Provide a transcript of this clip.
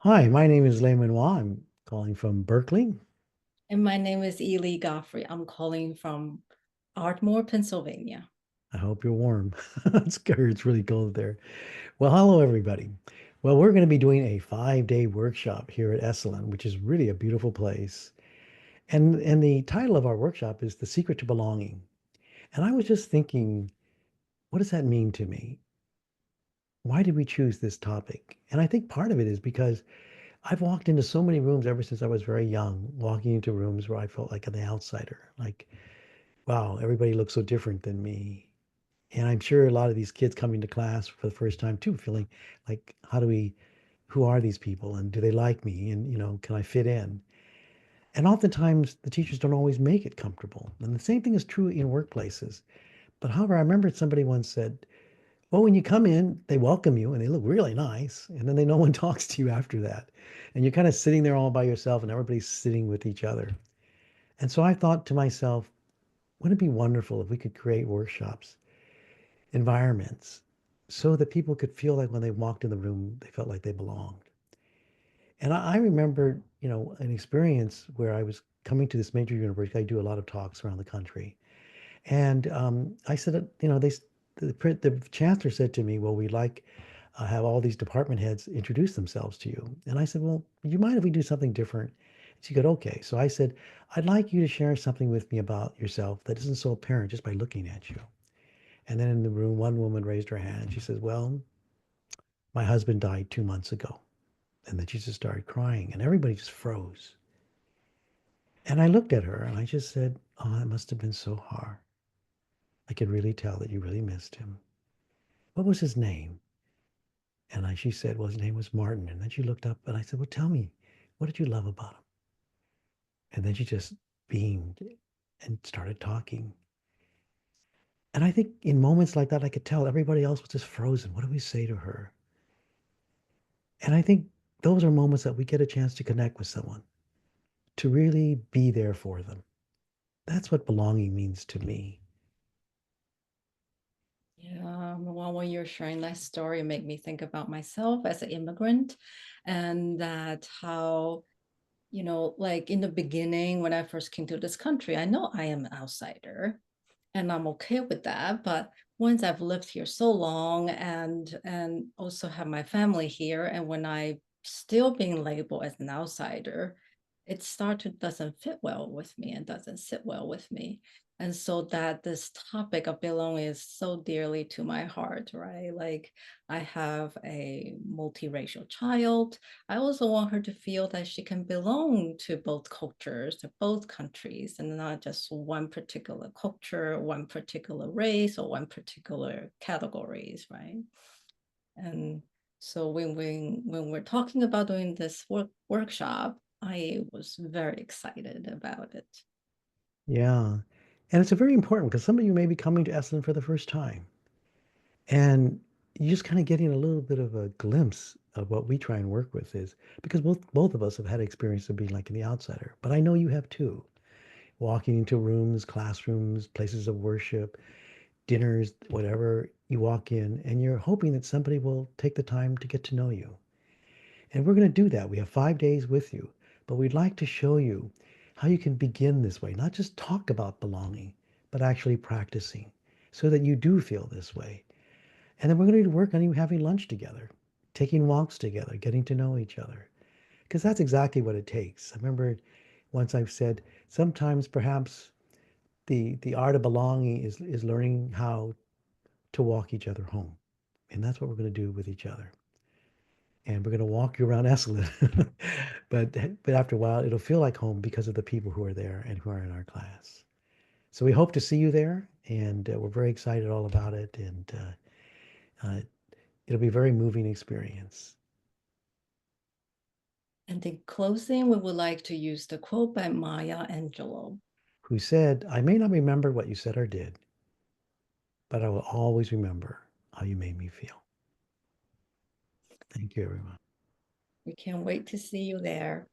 Hi, my name is Lei Manoir. I'm calling from Berkeley. And my name is Ely Godfrey. I'm calling from Ardmore, Pennsylvania. I hope you're warm. It's good. It's really cold there. Well, hello, everybody. Well, we're going to be doing a 5-day workshop here at Esalen, which is really a beautiful place. And the title of our workshop is The Secret to Belonging. And I was just thinking, what does that mean to me? Why did we choose this topic? And I think part of it is because I've walked into so many rooms ever since I was very young, walking into rooms where I felt like an outsider, like, wow, everybody looks so different than me. And I'm sure a lot of these kids coming to class for the first time too, feeling like, who are these people and do they like me? And, can I fit in? And oftentimes the teachers don't always make it comfortable. And the same thing is true in workplaces. But however, I remember somebody once said, well, when you come in, they welcome you and they look really nice. And then no one talks to you after that. And you're kind of sitting there all by yourself and everybody's sitting with each other. And so I thought to myself, wouldn't it be wonderful if we could create workshops, environments, so that people could feel like when they walked in the room, they felt like they belonged. And I remember, an experience where I was coming to this major university. I do a lot of talks around the country. And I said, the chancellor said to me, well, we'd like have all these department heads introduce themselves to you. And I said, well, do you mind if we do something different? She said, okay. So I said, I'd like you to share something with me about yourself that isn't so apparent just by looking at you. And then in the room, one woman raised her hand and she says, well, my husband died 2 months ago. And then she just started crying and everybody just froze. And I looked at her and I just said, oh, it must have been so hard. I could really tell that you really missed him. What was his name? She said, well, his name was Martin. And then she looked up and I said, well, tell me, what did you love about him? And then she just beamed and started talking. And I think in moments like that, I could tell everybody else was just frozen. What do we say to her? And I think those are moments that we get a chance to connect with someone, to really be there for them. That's what belonging means to me. Yeah, well, when you're sharing that story, it made me think about myself as an immigrant and that how, like in the beginning, when I first came to this country, I know I am an outsider and I'm okay with that. But once I've lived here so long and also have my family here, and when I still being labeled as an outsider, it started doesn't fit well with me and doesn't sit well with me. And so that this topic of belonging is so dearly to my heart, right? Like I have a multiracial child. I also want her to feel that she can belong to both cultures, to both countries, and not just one particular culture, one particular race, or one particular categories, right? And so when we're talking about doing this workshop, I was very excited about it. Yeah. And it's a very important because some of you may be coming to Esalen for the first time. And you're just kind of getting a little bit of a glimpse of what we try and work with is because both of us have had experience of being like the outsider. But I know you have too. Walking into rooms, classrooms, places of worship, dinners, whatever, you walk in and you're hoping that somebody will take the time to get to know you. And we're going to do that. We have 5 days with you, but we'd like to show you how you can begin this way, not just talk about belonging, but actually practicing so that you do feel this way. And then we're going to work on you having lunch together, taking walks together, getting to know each other, because that's exactly what it takes. I remember once I've said sometimes perhaps the art of belonging is learning how to walk each other home. And that's what we're going to do with each other. And we're going to walk you around Esalen. but after a while, it'll feel like home because of the people who are there and who are in our class. So we hope to see you there, and we're very excited all about it. And it'll be a very moving experience. And in closing, we would like to use the quote by Maya Angelou. Who said, I may not remember what you said or did, but I will always remember how you made me feel. Thank you, everyone. We can't wait to see you there.